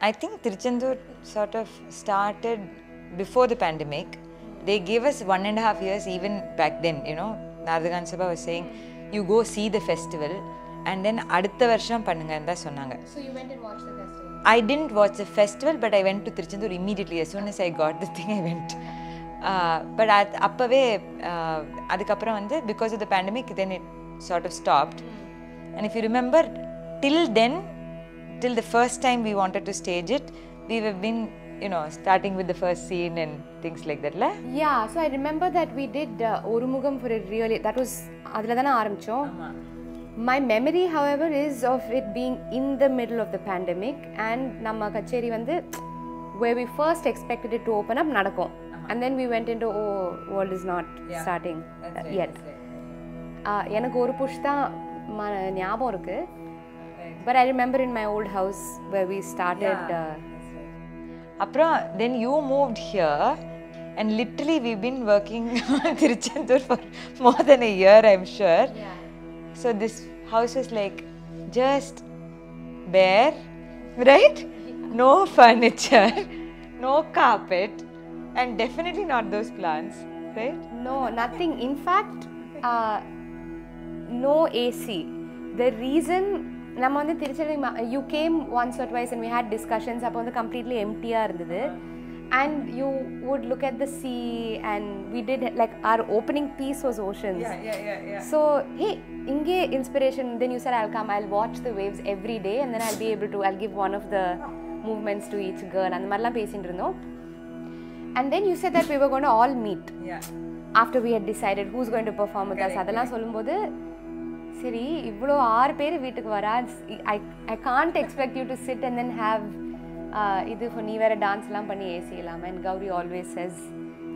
I think Tiruchendur sort of started before the pandemic. They gave us 1.5 years even back then, you know. Naradagan Sabha was saying, you go see the festival and then adutha varsham pannunga endha sonnanga. So you went and watched the festival? I didn't watch the festival, but I went to Tiruchendur immediately. As soon as I got the thing, I went. But appave adukapra vande because of the pandemic, then it sort of stopped. And if you remember, till then, till the first time we wanted to stage it, we have been, you know, starting with the first scene and things like that, la? Yeah, so I remember that we did Orumugam for a really, that was adula dana aarambichom. My memory, however, is of it being in the middle of the pandemic, and namma kacheri vande where we first expected it to open up nadakum, and then we went into, oh, world is not starting yet. Enakku oru push da ஞாபகம் இருக்கு. But I remember in my old house where we started. Then you moved here, and literally we've been working on Tiruchendur for more than a year, I'm sure. Yeah. So this house is like just bare, right? No furniture, no carpet, and definitely not those plants, right? No, nothing. In fact, no AC. The reason you came once or twice and we had discussions upon the completely empty and you would look at the sea, and we did like our opening piece was oceans. Yeah. So hey, inge inspiration. Then you said I'll watch the waves every day, and then I'll give one of the movements to each girl, and marla pesindrundom. And then you said that we were going to all meet after we had decided who's going to perform with us. Adala solumbodhu siri ivlo 6 பேர் வீட்டுக்கு வரா, I can't expect you to sit and then have இது for நீ வேற dance எல்லாம் பண்ணி ஏசியலாம். And Gauri always says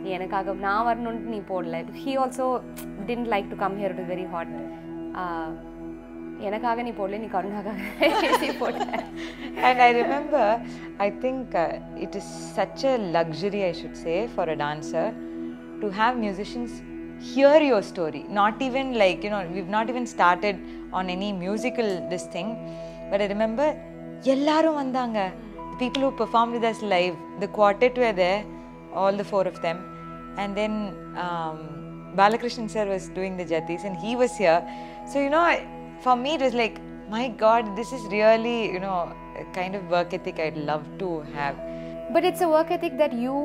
நீ எனக்காக நான் வரணும்னு நீ போடல. He also didn't like to come here, it was very hot. எனக்காக நீ போடல, நீ கருணாக்காக ஏசி போட்ட. And I remember, I think it is such a luxury, I should say, for a dancer to have musicians hear your story. Not even like, you know, we've not even started on any musical this thing, but I remember ellarum vandanga, the people who performed with us live, the quartet were there, all the 4 of them, and then Balakrishnan sir was doing the jatis and he was here. So, you know, for me it was like, my God, this is really, you know, a kind of work ethic I'd love to have. But it's a work ethic that you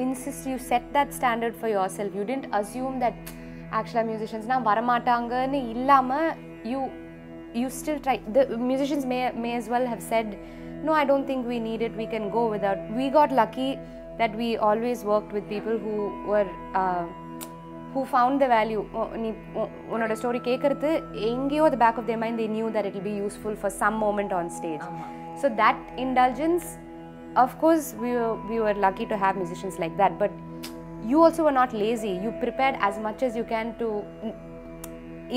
insist, you set that standard for yourself. You didn't assume that actually musicians na varamatanga nu illama, you still try. The musicians may as well have said, no, I don't think we need it, we can go without. We got lucky that we always worked with people who were who found the value. Unoda story kekkuradhu engeyo the back of their mind, they knew that it will be useful for some moment on stage. So that indulgence, of course, we were lucky to have musicians like that, but you also were not lazy. You prepared as much as you can to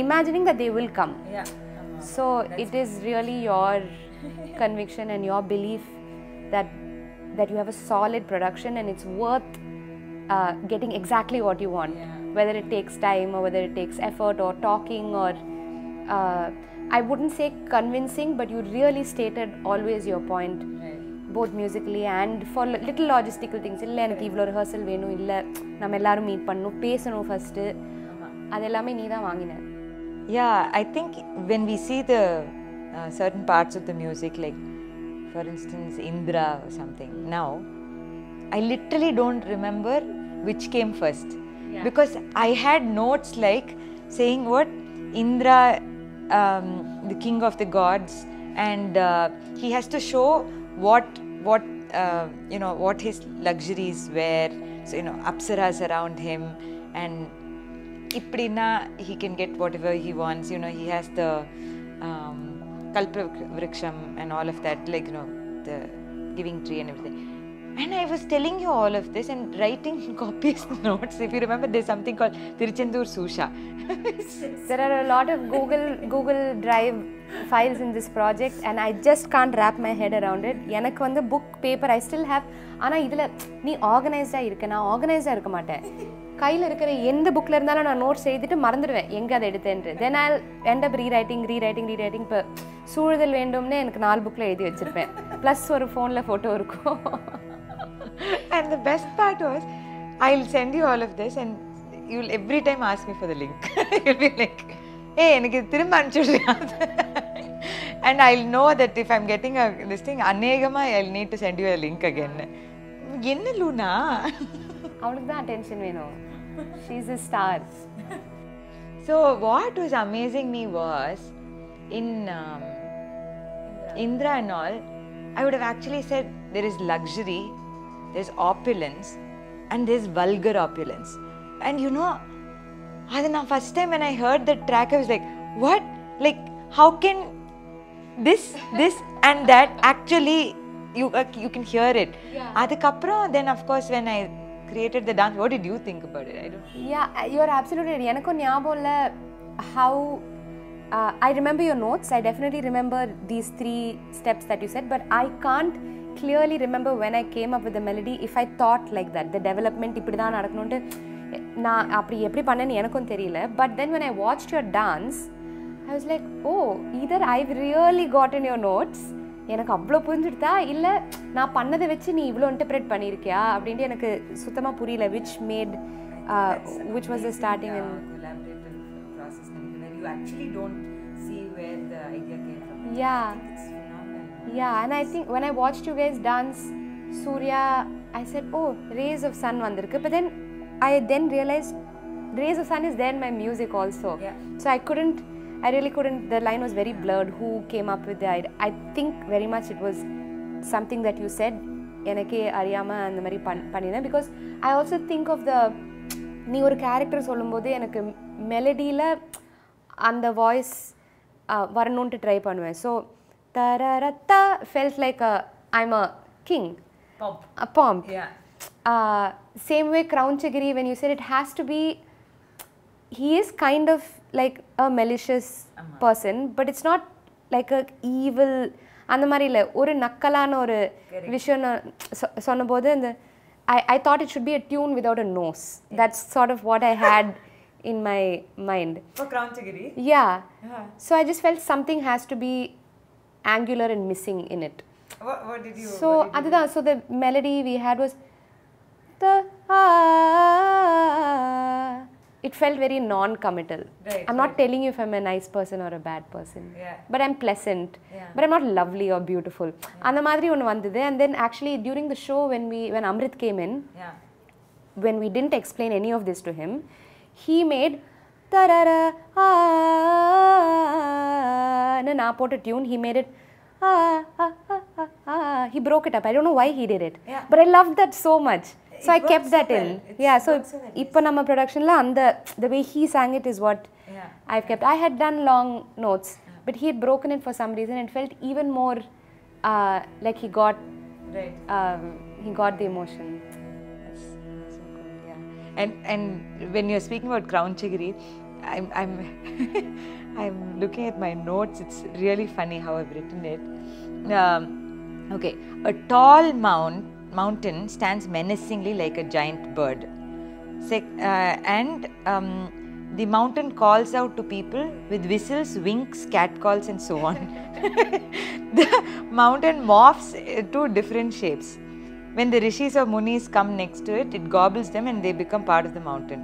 imagining that they will come. So it is really your conviction and your belief that you have a solid production and it's worth getting exactly what you want, whether it takes time or whether it takes effort or talking or I wouldn't say convincing, but you really stated always your point. Both musically and for little logistical things. illa enak ivlo rehearsal venum, illa nam ellarum meet pannum, pesanum first, adellame nee da vaangina. Yeah, I think when we see the certain parts of the music, like for instance Indra or something, now I literally don't remember which came first, because I had notes like saying what Indra, the king of the gods, and he has to show what you know, what his luxuries were. So, you know, apsaras around him, and ipdina he can get whatever he wants. You know, he has the kalpavriksham and all of that, like, you know, the giving tree and everything. And I was telling you all of this and writing copious notes. If you remember, there's something called Tiruchendur Susha. There are a lot of Google Drive files in this project and I just can't wrap my head around it. எனக்கு வந்து book paper I still have. ஆனா இதுல நீ organized-ஆ இருக்க, நான் organized-ஆ இருக்க மாட்டேன். கையில் இருக்கிற எந்த புக்கில் இருந்தாலும் நான் நோட்ஸ் எழுதிட்டு மறந்துடுவேன் எங்கே அதை எடுத்தேன்ட்டு. தென் ஐ end up rewriting. இப்போ சூழுதல் வேண்டும்னு எனக்கு 4 புக்கில் எழுதி வச்சுருப்பேன், ப்ளஸ் ஒரு ஃபோனில் ஃபோட்டோ இருக்கும். And the best part was, I'll send you all of this and you'll every time ask me for the link. You'll be like, hey, எனக்கு திரும்ப அனுப்பிச்சுடுறியா? And I'll know that if I'm getting this thing, anegama, I'll need to send you a link again. என்ன லூனா? அவளுக்கு தான் attention வேணும். She's a star. So what was amazing me was, in Indra and all, I would have actually said there is luxury, there's opulence, and there's vulgar opulence. And you know, the first time when I heard that track, I was like, what? Like, how can this and that actually, you can hear it. Adukapra, then of course when I created the dance, what did you think about it? I don't. Yeah, you're absolutely right. எனக்கு ஞாபகம் இல்ல how I remember your notes. I definitely remember these 3 steps that you said, but I can't clearly remember when I came up with the melody if I thought like that. The development இப்படி தான் நடக்கணும்னு நான் அப்படி எப்படி பண்ணேன்னு எனக்கும் தெரியல. But then when I watched your dance, I was like, oh, either I've really gotten your notes, எனக்கு அவ்வளோ புரிஞ்சுடுதா, இல்லை நான் பண்ணதை வச்சு நீ இவ்வளோ இன்டர்பிரேட் பண்ணியிருக்கியா அப்படின்ட்டு எனக்கு சுத்தமாக புரியல. which was the starting and collaborative process, where you actually don't see where the idea came from. Yeah. I think it's phenomenal. Yeah, and I think when I watched you guys dance Surya, I said, oh, Rays of Sun vandirukku. But then I realized Rays of Sun is there in my music also. Yeah. So I really couldn't, the line was very blurred. Who came up with the idea? I think very much it was something that you said, enake ariyama and mari panina, because I also think of the nee or character solumbodhu enakku melody la and the voice varanontu try பண்ணுவேன். So tararata felt like I'm a king, a pomp. Yeah. Same way Crown Sagari, when you said it has to be, he is kind of like a malicious person, but it's not like a evil. அந்த மாதிரி இல்லை, ஒரு நக்கலான ஒரு விஷயம் சொன்னபோது அந்த I thought it should be a tune without a nose. That's sort of what I had in my mind. For Crown Sagari? Yeah. So I just felt something has to be angular and missing in it. What did you? So the melody we had was the it felt very non-committal. Right, I'm not telling you if I'm a nice person or a bad person. Yeah. But I'm pleasant. Yeah. But I'm not lovely or beautiful. And the madri one vandhude. And then actually during the show when Amrit came in, Yeah. when we didn't explain any of this to him, he made tarara na put a tune. He made it he broke it up. I don't know why he did it. Yeah. But I loved that so much. So I kept that in. Yeah, so ipo nama production la the way he sang it is what I've kept. I had done long notes, but he had broken it for some reason and felt even more like he got the emotion. That's so cool. Yeah. And when you're speaking about Crown Sagari, I'm I'm looking at my notes. It's really funny how I've written it. Okay, a tall mountain stands menacingly like a giant bird. And the mountain calls out to people with whistles, winks, catcalls and so on. The mountain morphs to different shapes. When the rishis or munis come next to it, it gobbles them and they become part of the mountain.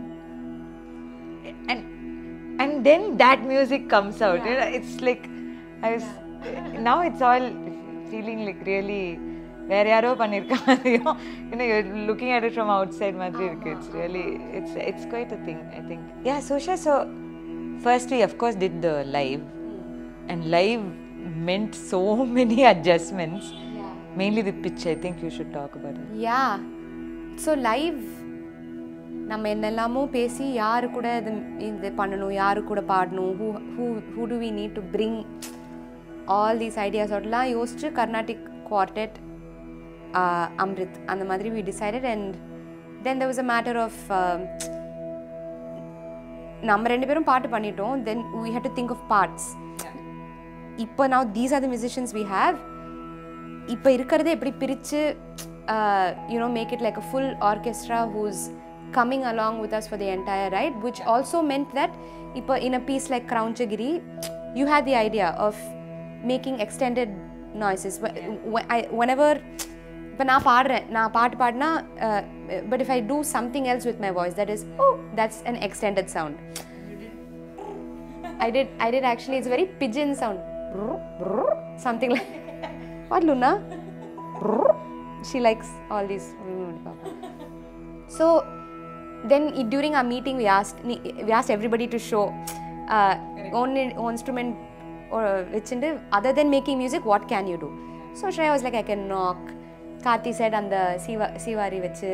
And then that music comes out. You know, it's like now it's all feeling like really வேற யாரோ பண்ணிருக்க மாதிரியும், you know, you're looking at it from outside மாதிரி இருக்கு. It's really it's quite a thing, I think. Yeah, Susha, so first we of course did the live, and live meant so many adjustments. Mainly the pitch. I think you should talk about it. Yeah. So live நம்ம என்னெல்லாமோ பேசி யாரு கூட இது பண்ணணும், யாரு கூட பாடணும், who do we need to bring all these ideas outலாம் யோசிச்சு கர்நாடிக் குவார்டெட் Amrit அந்த மாதிரி we decided. And then there was a matter of நம்ம ரெண்டு பேரும் பாட்டு பண்ணிட்டோம், then we had to think of parts. இப்போ now these are the musicians we have. இப்போ இருக்கிறத எப்படி பிரித்து you know, make it like a full orchestra who's coming along with us for the entire ride, which also meant that in a piece like Karuna Sagari, you had the idea of making extended noises. Whenever நான் பாட்டு பாடினா but if I do something else with my voice, that is, oh, that's an extended sound. I did actually. It's a very pigeon sound, something like what, Luna? She likes all these. So then during our meeting we asked everybody to show own instrument or other than making music, what can you do? So Shreya was like, I can knock. Karthi said and the sivari vechu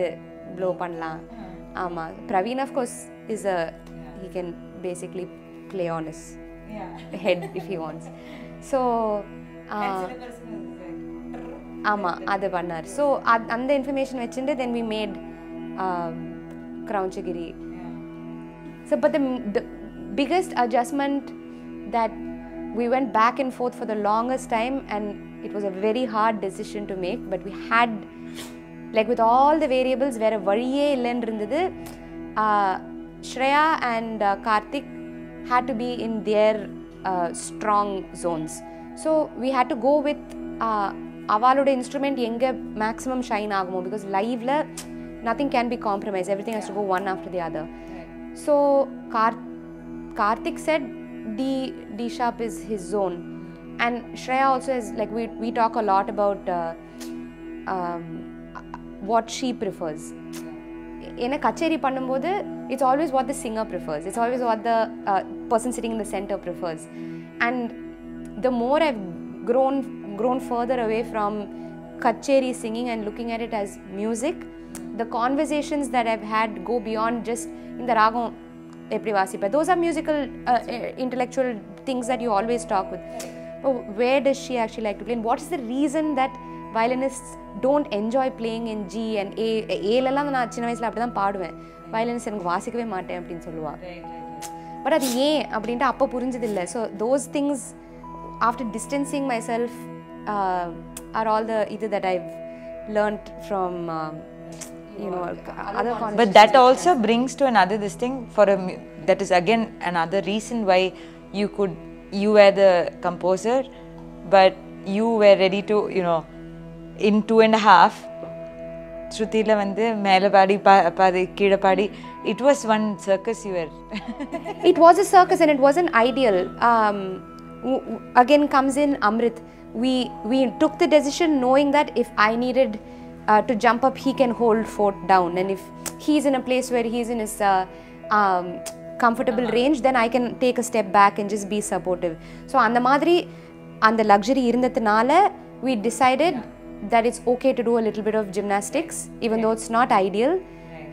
blow pannalam. Praveen of course he can basically play on his head if he wants. So adu pannar. So and the information vechinde then we made Karuna Sagari. So but the biggest adjustment that we went back and forth for the longest time, and it was a very hard decision to make, but we had, like with all the variables, where a variye illen irundhathu, Shreya and Karthik had to be in their strong zones. So we had to go with avaloda instrument enga maximum shine agumo, because live la nothing can be compromised, everything has to go one after the other. So Karthik said D sharp is his zone, and Shreya also is like, we talk a lot about what she prefers. In a kacheri pannumbodhu, it's always what the singer prefers, it's always what the person sitting in the center prefers. And the more I've grown further away from kacheri singing and looking at it as music, the conversations that I've had go beyond just in the ragam eppadi vasipa. Those are musical intellectual things that you always talk with. But where does she actually like to play, and what is the reason that violinists don't enjoy playing in G and A la na chinna vayasula apdi dhaan paaduven, violinists enakku vaasikave maaten appdin solluva. But adu yen appdinta appo purinjadilla. So those things, after distancing myself, are all the either that I've learnt from other conversations. But that also brings to another this thing for that is again another reason why you were the composer, but you were ready to, in 2.5 Shrutila vande mela paadi paadi keela paadi, it was one circus you were. It was a circus and it wasn't ideal. Again comes in Amrit. We took the decision knowing that if I needed to jump up, he can hold fort down, and if he's in a place where he's in his comfortable range, then I can take a step back and just be supportive. So andha madri and the luxury irundathnala, we decided that it's okay to do a little bit of gymnastics, even though it's not ideal,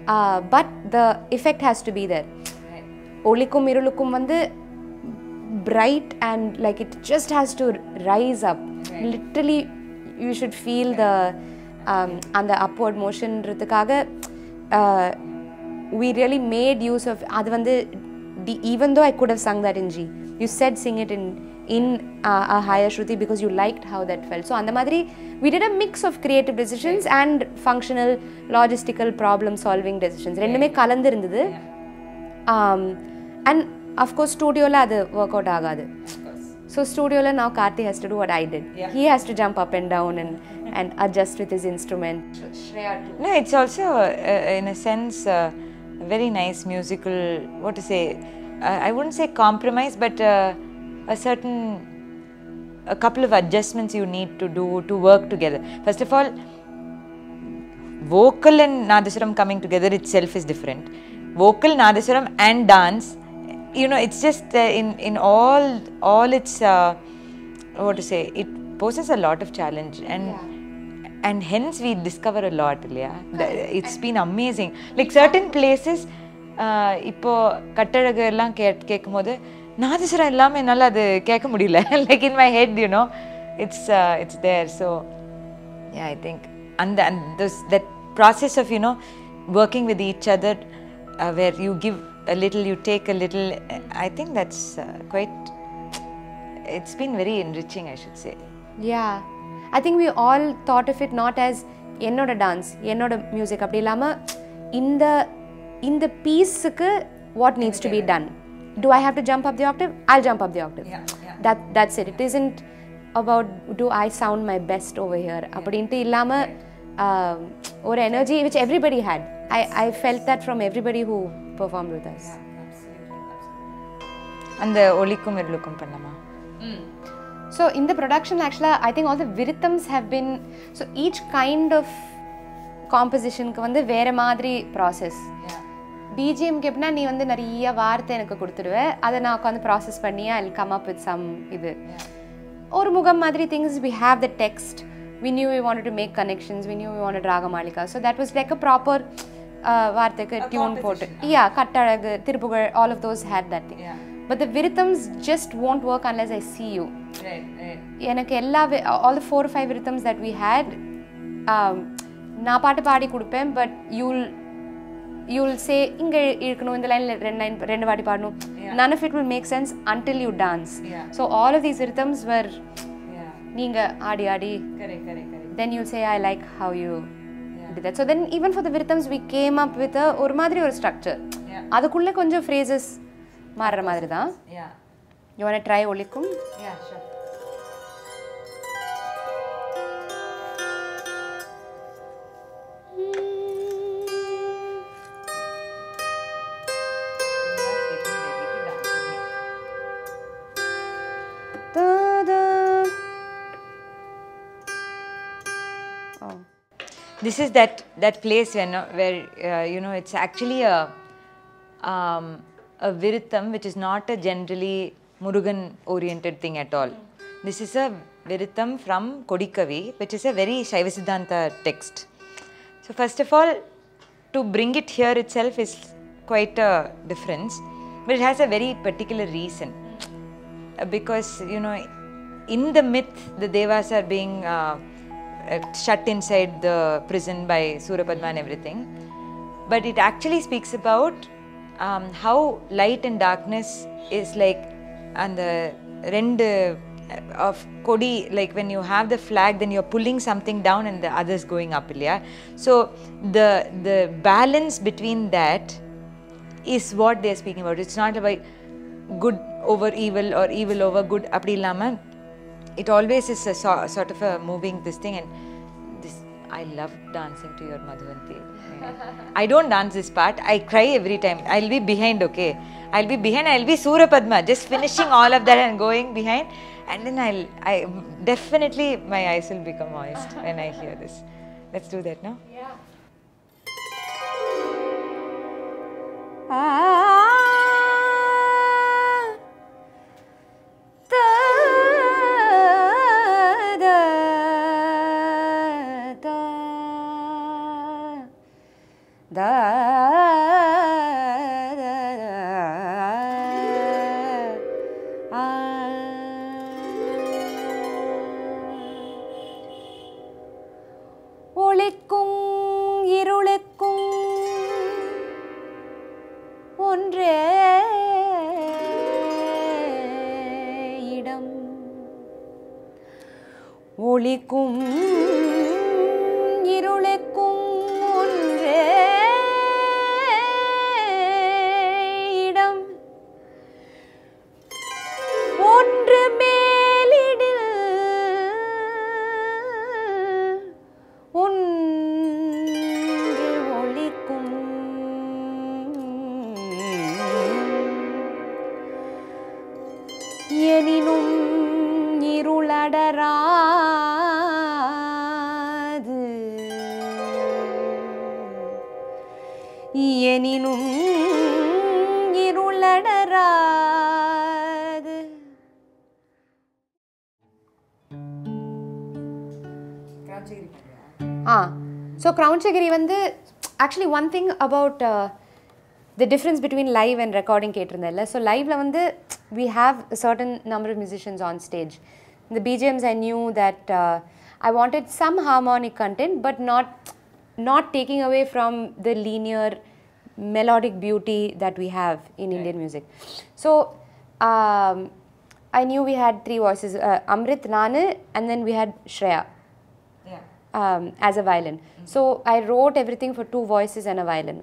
but the effect has to be there. Olikum irulukum vande bright, and like it just has to rise up. Literally you should feel the and the upward motion rithukaga we really made use of adu vande even though I could have sung that in G, you said sing it in a higher shruti because you liked how that felt. So andha madri we did a mix of creative decisions and functional logistical problem solving decisions, rendume kalandu irundhudu. And of course studio la adu work out agadu. So studio la now Karthi has to do what I did. He has to jump up and down and adjust with his instrument. No, it's also in a sense a very nice musical, what to say, I wouldn't say compromise, but a couple of adjustments you need to do to work together. First of all, vocal and Nadaswaram coming together itself is different. Vocal, Nadaswaram and dance, it's just in all its what to say, it poses a lot of challenge, and hence we discover a lot. It's been amazing. Like certain places, இப்போ கட்டழகு எல்லாம் கேட்கும்போது நாதஸ்வரம் எல்லாமே என்னால் அது கேட்க முடியல. Like in my head, it's there. So yeah, I think and that process of working with each other, where you give a little, you take a little, I think that's it's been very enriching, I should say. Yeah, I think we all thought of it not as ennoda dance, ennoda music, அப்படி இல்லாம இந்த in the piece, what needs to be done. Do I have to jump up the octave? I'll jump up the octave. That's it. It isn't about do I sound my best over here. Appadinte illama or energy which everybody had. I felt that from everybody who performed with us. And the Olikum Irlukum Pannama. So in the production, actually, I think all the virithams have been, so each kind of composition ku vandu vera madri process. BGM ku epna nee vandu nariya vaartha enakku kuduthruve adha na ukkandu process panni I'll come up with some idu or mugam madri things. We have the text, we knew we wanted to make connections, we knew we wanted Ragamalika, so that was like a proper vaarthakku tune potu kattalagu Tiruppugazh, all of those had that thing. But the virithams just won't work unless I see you. Enakku ella all the 4 or 5 virithams that we had na paatu paadi kudupen, but you'll say inga irukano indha line rendu vaati paadano. None of it will make sense until you dance. So all of these rhythms were neenga aadi correct. Then you'll say I like how you did that. So then even for the virithams we came up with a or madri or structure. Adukulla konja phrases maarra madri da. You want to try Olikum? Yeah, sure. This is that place where you know, it's actually a viritham which is not a generally Murugan oriented thing at all. This is a viritham from Kodikavi, which is a very Shaiva Siddhanta text. So first of all, to bring it here itself is quite a difference, but it has a very particular reason. Because, you know, in the myth, the Devas are being shut inside the prison by Surapadma and everything. But it actually speaks about how light and darkness is like, and the rendu of Kodi, like when you have the flag, then you're pulling something down and the others going up. So the balance between that is what they're speaking about. It's not about good over evil or evil over good. Apdi illama, it always is a sort of a moving this thing. And this, I love dancing to your Madhuvanti. I don't dance this part. I cry every time. I'll be behind, okay? I'll be behind. I'll be Soora Padma, just finishing all of that and going behind. And then I definitely my eyes will become moist when I hear this. Let's do that now. Yeah. ஒளிக்கும் இருளுக்கும் ஒன்றே இடம், ஒன்று மேலிடில் ஒன்று ஒளிக்கும், எனினும் இருளடரா எனினும் இருளடராது. So Crown Sagari வந்து actually one thing about the difference between live and recording கேட்டிருந்தேன்ல. So liveல வந்து we have a certain number of musicians on stage. In the BGMs I knew that I wanted some harmonic content but not taking away from the linear melodic beauty that we have in Indian music. So I knew we had 3 voices, Amrit, Nanu, and then we had Shreya as a violin. So I wrote everything for 2 voices and a violin.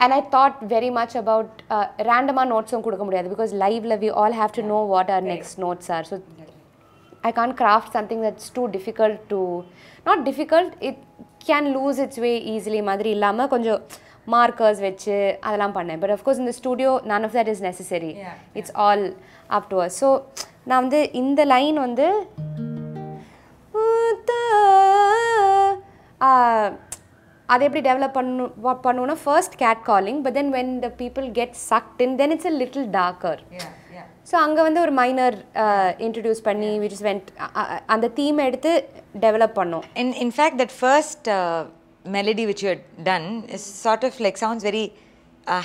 and I thought very much about random notes because live we all have to know what our next notes are. So I can't craft something that's too difficult to, not difficult, it can lose its way easily madri illama konjam markers vechu adhalam pannen. But of course in the studio none of that is necessary. It's all up to us. So na vandu இந்த line வந்து அதை எப்படி develop பண்ணுவோம்னா first cat calling, but then when the people get sucked in then it's a little darker. So அங்கே வந்து ஒரு minor introduce பண்ணி which is went அந்த தீமை எடுத்து டெவலப் பண்ணோம். In fact that first melody which you had done is sort of like sounds very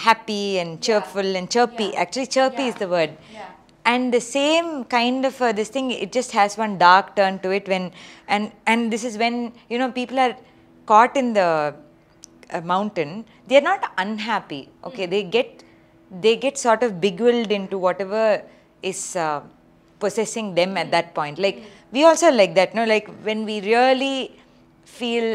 happy and cheerful and chirpy. Actually chirpy is the word. And the same kind of this thing, it just has one dark turn to it when and this is when people are caught in the mountain. They are not unhappy, okay. They get sort of beguiled into whatever is possessing them at that point. Like we also like that, like when we really feel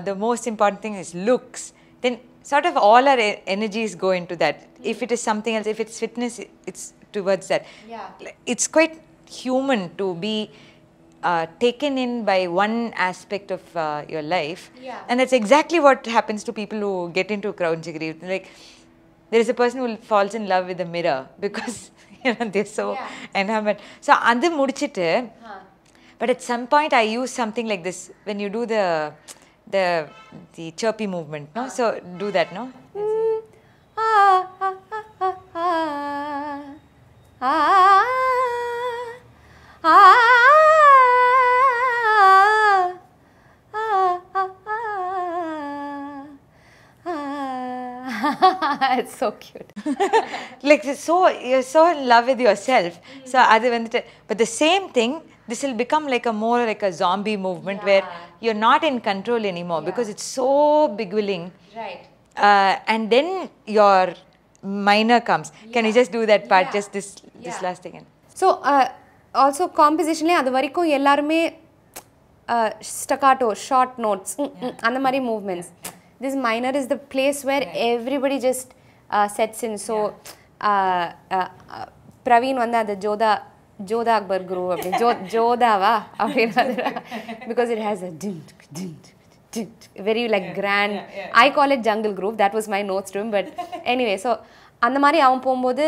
the most important thing is looks, then sort of all our energies go into that. If it is something else, if it's fitness, it's towards that. It's quite human to be taken in by one aspect of your life, and that's exactly what happens to people who get into Karuna Sagari. Like there is a person who falls in love with a mirror because they're so enamored. So adu mudichittu, but at some point I use something like this when you do the chirpy movement, no? So do that, no? It's so cute. Like you're so in love with yourself. So but the same thing, this will become like a zombie movement where you're not in control anymore because it's so beguiling. Right. And then your minor comes. Can you just do that part, just this last again? So also compositionally adu varaikum ellarume staccato short notes and mari movements. This minor is the place where everybody just sets in. So Praveen vanda the Jodha Akbar groove Jodhava because it has a very like grand. I call it jungle groove. That was my notes to him. But anyway, so அந்த மாதிரி அவன் போகும்போது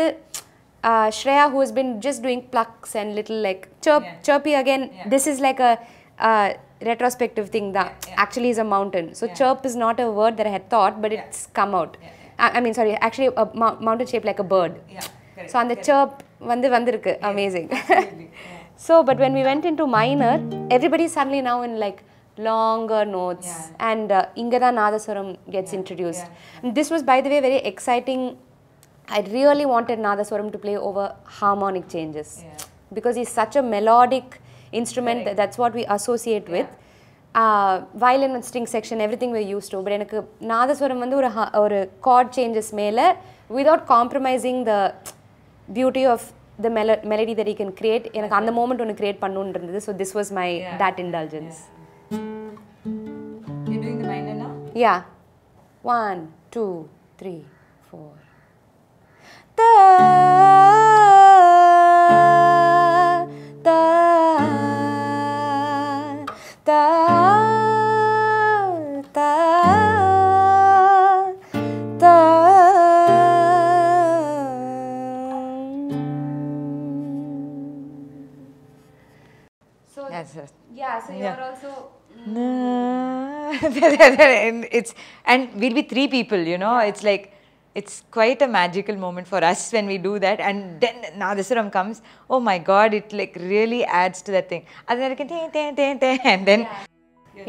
Shreya, who has been just doing plucks and little like chirpy again, this is like a retrospective thing that actually is a mountain. So chirp is not a word that I had thought, but it's come out. I mean, sorry, actually a mountain shaped like a bird. So on the chirp vandirukku, amazing. So but when we went into minor, everybody is suddenly now in like longer notes, and ingada nadaswaram gets introduced. And this was, by the way, very exciting. I really wanted nadaswaram to play over harmonic changes because he's such a melodic instrument. That's what we associate with. Violin and string section, everything we're used to. But enakku nadaswaram vandu oru chord changes mele without compromising the beauty of the melody that he can create. Enakku and the moment onu create pannonu irundhathu. So this was my that indulgence. You're doing the minor now? Yeah. 1 2 3 4. Ta ta ta ta ta. So so you're also and we'll be 3 people, it's like it's quite a magical moment for us when we do that, and then Nadaswaram comes. Oh my God, it like really adds to that thing. And then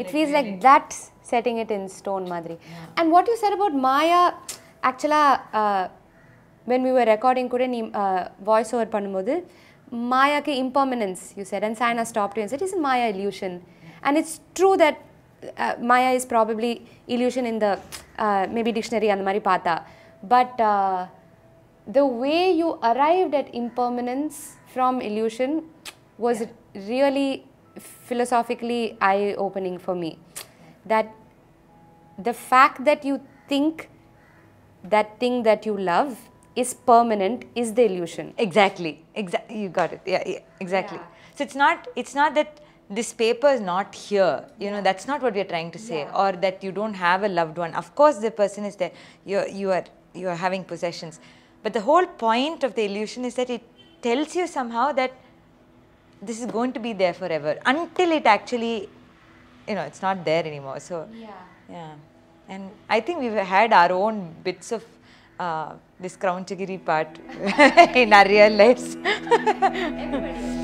it feels like that's setting it in stone, Madri. And what you said about Maya, actually, when we were recording kuda nee voice over பண்ணும்போது Maya ke impermanence you said, and Saina stopped you and said, isn't Maya illusion? And it's true that Maya is probably illusion in the maybe dictionary and mari paatha, but the way you arrived at impermanence from illusion was really philosophically eye-opening for me. That the fact that you think that thing that you love is permanent is the illusion. Exactly. You got it. Yeah, exactly. So it's not that this paper is not here. You know, that's not what we are trying to say, or that you don't have a loved one. Of course, the person is there. You are having possessions, but the whole point of the illusion is that it tells you somehow that this is going to be there forever until it actually, it's not there anymore. So yeah, and I think we've had our own bits of this Crownchagiri part in our real lives. Everybody.